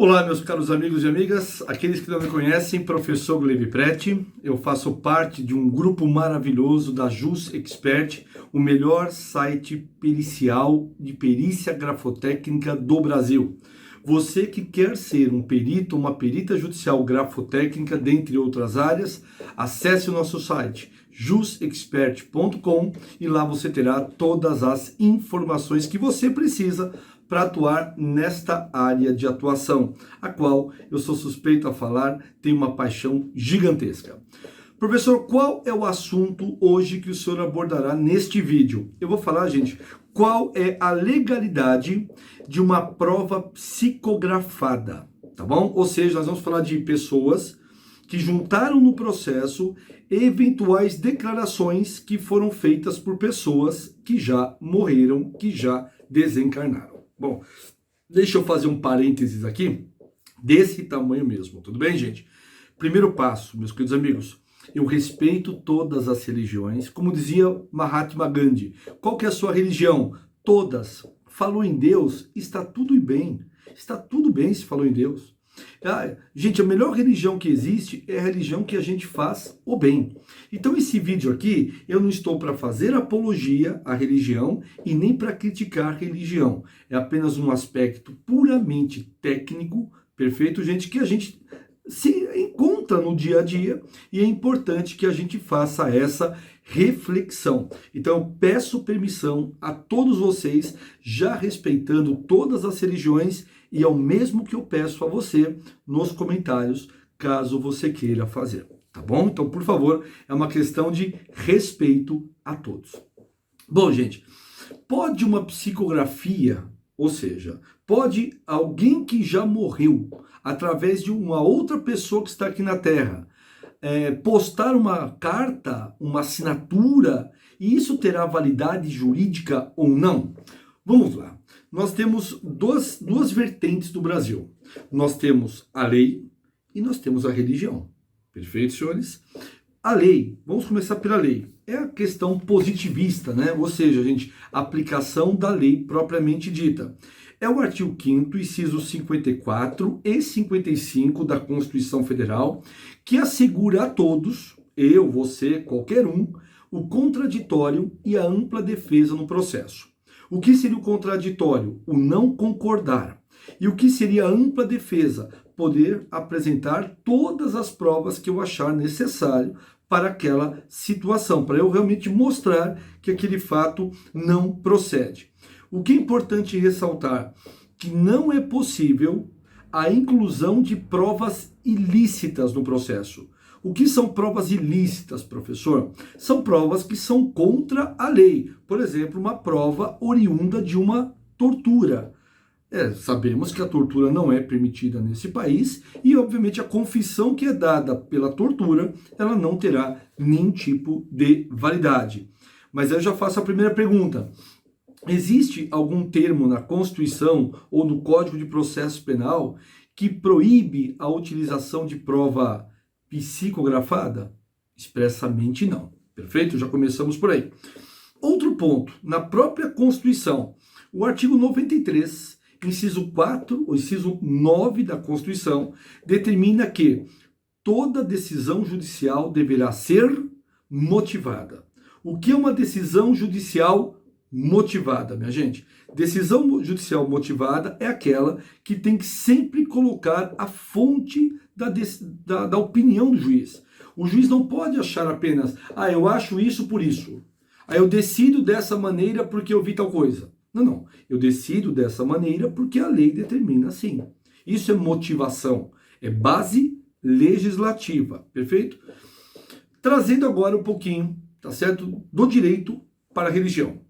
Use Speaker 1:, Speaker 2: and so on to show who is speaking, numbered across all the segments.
Speaker 1: Olá, meus caros amigos e amigas, aqueles que não me conhecem, professor Gleb Preti. Eu faço parte de um grupo maravilhoso da Jus Expert, o melhor site pericial de perícia grafotécnica do Brasil. Você que quer ser um perito, uma perita judicial grafotécnica, dentre outras áreas, acesse o nosso site jusexpert.com e lá você terá todas as informações que você precisa para atuar nesta área de atuação, a qual eu sou suspeito a falar, tenho uma paixão gigantesca. Professor, qual é o assunto hoje que o senhor abordará neste vídeo? Eu vou falar, gente, qual é a legalidade de uma prova psicografada, tá bom? Ou seja, nós vamos falar de pessoas que juntaram no processo eventuais declarações que foram feitas por pessoas que já morreram, que já desencarnaram. Bom, deixa eu fazer um parênteses aqui, desse tamanho mesmo, tudo bem, gente? Primeiro passo, meus queridos amigos, eu respeito todas as religiões, como dizia Mahatma Gandhi. Qual que é a sua religião? Todas. Falou em Deus, está tudo bem. Está tudo bem se falou em Deus. Gente, a melhor religião que existe é a religião que a gente faz o bem. Então esse vídeo aqui, eu não estou para fazer apologia à religião e nem para criticar a religião. É apenas um aspecto puramente técnico, perfeito, gente, que a gente se encontra no dia a dia e é importante que a gente faça essa reflexão. Então eu peço permissão a todos vocês, já respeitando todas as religiões, e é o mesmo que eu peço a você nos comentários, caso você queira fazer, tá bom? Então, por favor, é uma questão de respeito a todos. Bom, gente, pode uma psicografia, ou seja, pode alguém que já morreu, através de uma outra pessoa que está aqui na Terra, postar uma carta, uma assinatura, e isso terá validade jurídica ou não? Vamos lá. Nós temos duas vertentes do Brasil. Nós temos a lei e nós temos a religião. Perfeito, senhores? A lei, vamos começar pela lei. É a questão positivista, né? Ou seja, gente, a aplicação da lei propriamente dita. É o artigo 5º, incisos 54 e 55 da Constituição Federal, que assegura a todos, eu, você, qualquer um, o contraditório e a ampla defesa no processo. O que seria o contraditório? O não concordar. E o que seria a ampla defesa? Poder apresentar todas as provas que eu achar necessário para aquela situação, para eu realmente mostrar que aquele fato não procede. O que é importante ressaltar? Que não é possível a inclusão de provas ilícitas no processo. O que são provas ilícitas, professor? São provas que são contra a lei. Por exemplo, uma prova oriunda de uma tortura. Sabemos que a tortura não é permitida nesse país e, obviamente, a confissão que é dada pela tortura, ela não terá nenhum tipo de validade. Mas eu já faço a primeira pergunta. Existe algum termo na Constituição ou no Código de Processo Penal que proíbe a utilização de prova psicografada? Expressamente não. Perfeito? Já começamos por aí. Outro ponto, na própria Constituição, o artigo 93, inciso 4, ou inciso 9 da Constituição, determina que toda decisão judicial deverá ser motivada. O que é uma decisão judicial motivada, minha gente? Decisão judicial motivada é aquela que tem que sempre colocar a fonte da opinião do juiz. O juiz não pode achar apenas, eu acho isso por isso. Eu decido dessa maneira porque eu vi tal coisa. Não. Eu decido dessa maneira porque a lei determina assim. Isso é motivação. É base legislativa. Perfeito? Trazendo agora um pouquinho, tá certo? Do direito para a religião.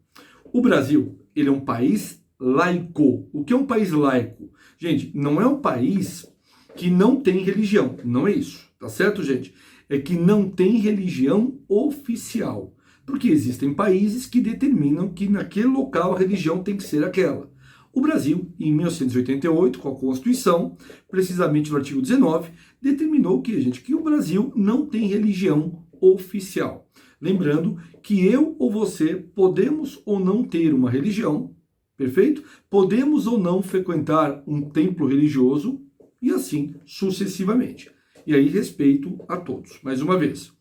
Speaker 1: O Brasil, ele é um país laico. O que é um país laico? Gente, não é um país que não tem religião. Não é isso, tá certo, gente? É que não tem religião oficial. Porque existem países que determinam que naquele local a religião tem que ser aquela. O Brasil, em 1988, com a Constituição, precisamente no artigo 19, determinou que o Brasil não tem religião oficial. Lembrando que eu ou você podemos ou não ter uma religião, perfeito? Podemos ou não frequentar um templo religioso, e assim sucessivamente. E aí respeito a todos, mais uma vez.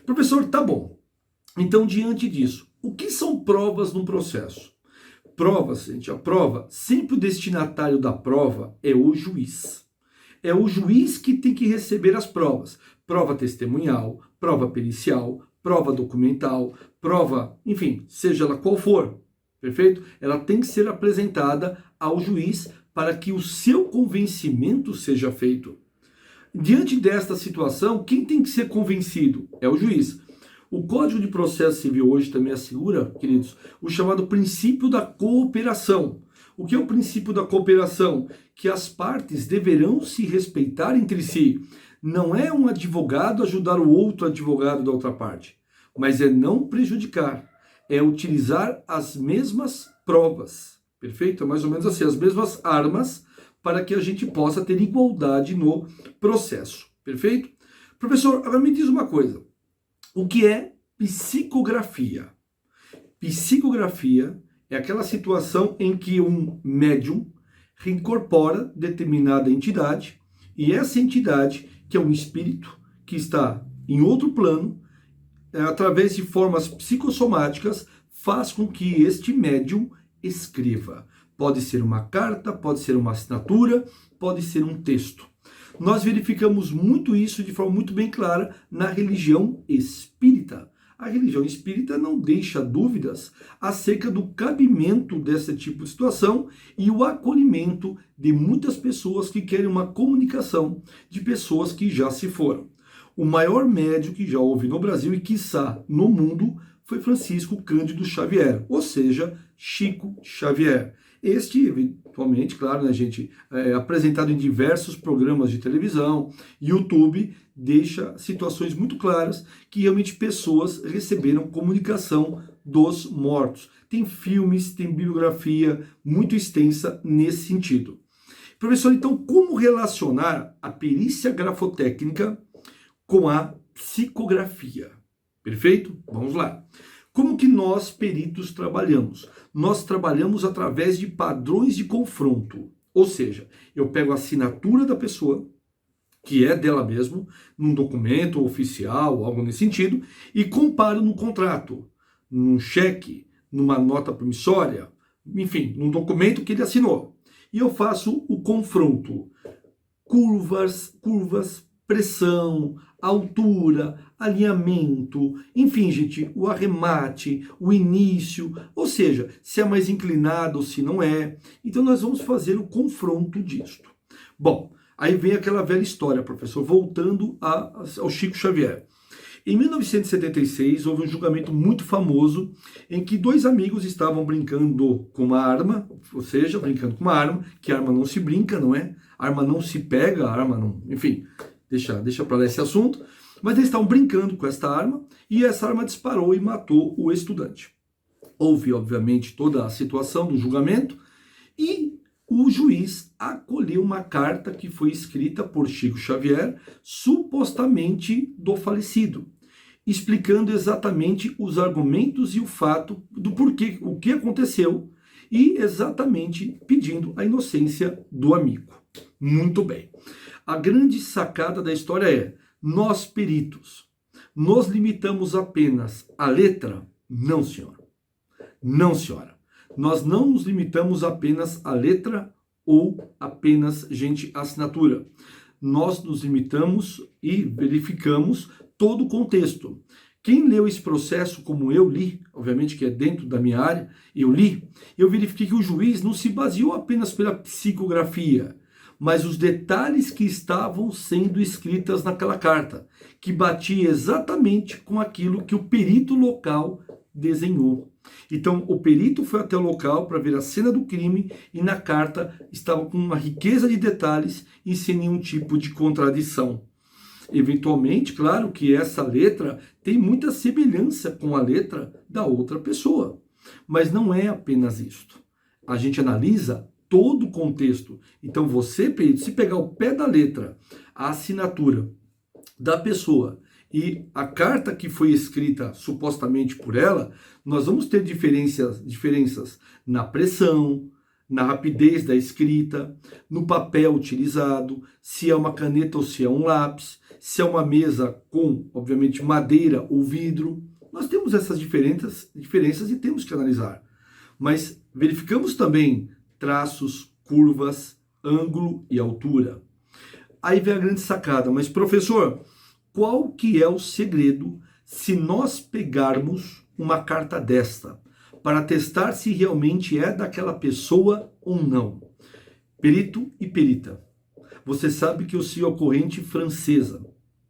Speaker 1: Professor, tá bom. Então, diante disso, o que são provas num processo? Provas, gente, a prova, sempre o destinatário da prova é o juiz. É o juiz que tem que receber as provas. Prova testemunhal, prova pericial, prova documental, prova, enfim, seja ela qual for, perfeito? Ela tem que ser apresentada ao juiz para que o seu convencimento seja feito. Diante desta situação, quem tem que ser convencido? É o juiz. O Código de Processo Civil hoje também assegura, queridos, o chamado princípio da cooperação. O que é o princípio da cooperação? Que as partes deverão se respeitar entre si. Não é um advogado ajudar o outro advogado da outra parte, mas é não prejudicar, é utilizar as mesmas provas, perfeito? É mais ou menos assim, as mesmas armas para que a gente possa ter igualdade no processo, perfeito? Professor, agora me diz uma coisa. O que é psicografia? Psicografia é aquela situação em que um médium reincorpora determinada entidade e essa entidade, que é um espírito que está em outro plano, através de formas psicossomáticas, faz com que este médium escreva. Pode ser uma carta, pode ser uma assinatura, pode ser um texto. Nós verificamos muito isso de forma muito bem clara na religião espírita. A religião espírita não deixa dúvidas acerca do cabimento desse tipo de situação e o acolhimento de muitas pessoas que querem uma comunicação de pessoas que já se foram. O maior médium que já houve no Brasil e, quiçá, no mundo, foi Francisco Cândido Xavier, ou seja, Chico Xavier. Este, eventualmente, claro, né, gente, apresentado em diversos programas de televisão, YouTube, deixa situações muito claras que realmente pessoas receberam comunicação dos mortos. Tem filmes, tem bibliografia muito extensa nesse sentido. Professor, então, como relacionar a perícia grafotécnica com a psicografia? Perfeito? Vamos lá. Como que nós, peritos, trabalhamos? Nós trabalhamos através de padrões de confronto. Ou seja, eu pego a assinatura da pessoa, que é dela mesmo, num documento oficial, algo nesse sentido, e comparo no contrato, num cheque, numa nota promissória, enfim, num documento que ele assinou. E eu faço o confronto. Curvas, pressão, altura, alinhamento, enfim, gente, o arremate, o início, ou seja, se é mais inclinado ou se não é. Então nós vamos fazer o confronto disto. Bom, aí vem aquela velha história, professor, voltando ao Chico Xavier. Em 1976, houve um julgamento muito famoso em que dois amigos estavam brincando com uma arma, ou seja, brincando com uma arma, que a arma não se brinca, não é? A arma não se pega, a arma não... Enfim, deixa para lá esse assunto. Mas eles estavam brincando com esta arma e essa arma disparou e matou o estudante. Houve, obviamente, toda a situação do julgamento e o juiz acolheu uma carta que foi escrita por Chico Xavier, supostamente do falecido, explicando exatamente os argumentos e o fato do porquê, o que aconteceu e exatamente pedindo a inocência do amigo. Muito bem. A grande sacada da história é: nós, peritos, nos limitamos apenas à letra? Não, senhor. Não, senhora. Nós não nos limitamos apenas à letra ou apenas, gente, à assinatura. Nós nos limitamos e verificamos todo o contexto. Quem leu esse processo, como eu li, obviamente que é dentro da minha área, eu verifiquei que o juiz não se baseou apenas pela psicografia, mas os detalhes que estavam sendo escritas naquela carta, que batia exatamente com aquilo que o perito local desenhou. Então, o perito foi até o local para ver a cena do crime e na carta estava com uma riqueza de detalhes e sem nenhum tipo de contradição. Eventualmente, claro que essa letra tem muita semelhança com a letra da outra pessoa, mas não é apenas isto. A gente analisa todo o contexto. Então você, perito, se pegar o pé da letra, a assinatura da pessoa e a carta que foi escrita supostamente por ela, nós vamos ter diferenças na pressão, na rapidez da escrita, no papel utilizado, se é uma caneta ou se é um lápis, se é uma mesa com, obviamente, madeira ou vidro. Nós temos essas diferenças e temos que analisar. Mas verificamos também traços, curvas, ângulo e altura. Aí vem a grande sacada. Mas, professor, qual que é o segredo se nós pegarmos uma carta desta para testar se realmente é daquela pessoa ou não? Perito e perita. Você sabe que eu sigo a corrente francesa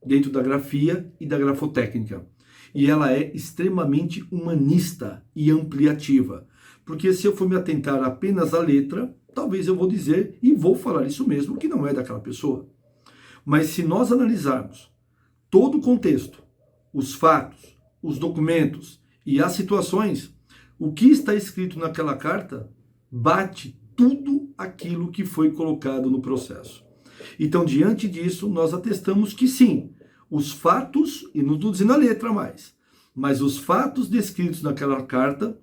Speaker 1: dentro da grafia e da grafotécnica. E ela é extremamente humanista e ampliativa. Porque se eu for me atentar apenas à letra, talvez eu vou dizer e vou falar isso mesmo, que não é daquela pessoa. Mas se nós analisarmos todo o contexto, os fatos, os documentos e as situações, o que está escrito naquela carta bate tudo aquilo que foi colocado no processo. Então, diante disso, nós atestamos que sim, os fatos, e não estou dizendo a letra mais, mas os fatos descritos naquela carta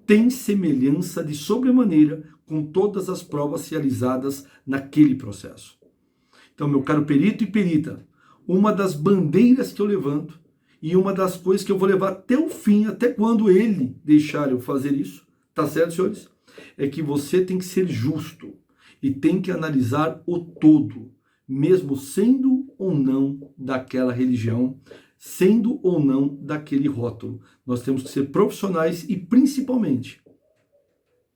Speaker 1: têm semelhança de sobremaneira com todas as provas realizadas naquele processo. Então, meu caro perito e perita, uma das bandeiras que eu levanto e uma das coisas que eu vou levar até o fim, até quando ele deixar eu fazer isso, tá certo, senhores? É que você tem que ser justo e tem que analisar o todo, mesmo sendo ou não daquela religião, sendo ou não daquele rótulo. Nós temos que ser profissionais e, principalmente,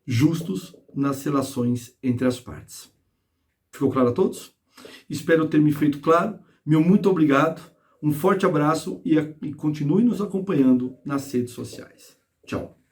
Speaker 1: justos nas relações entre as partes. Ficou claro a todos? Espero ter me feito claro. Meu muito obrigado, um forte abraço e continue nos acompanhando nas redes sociais. Tchau.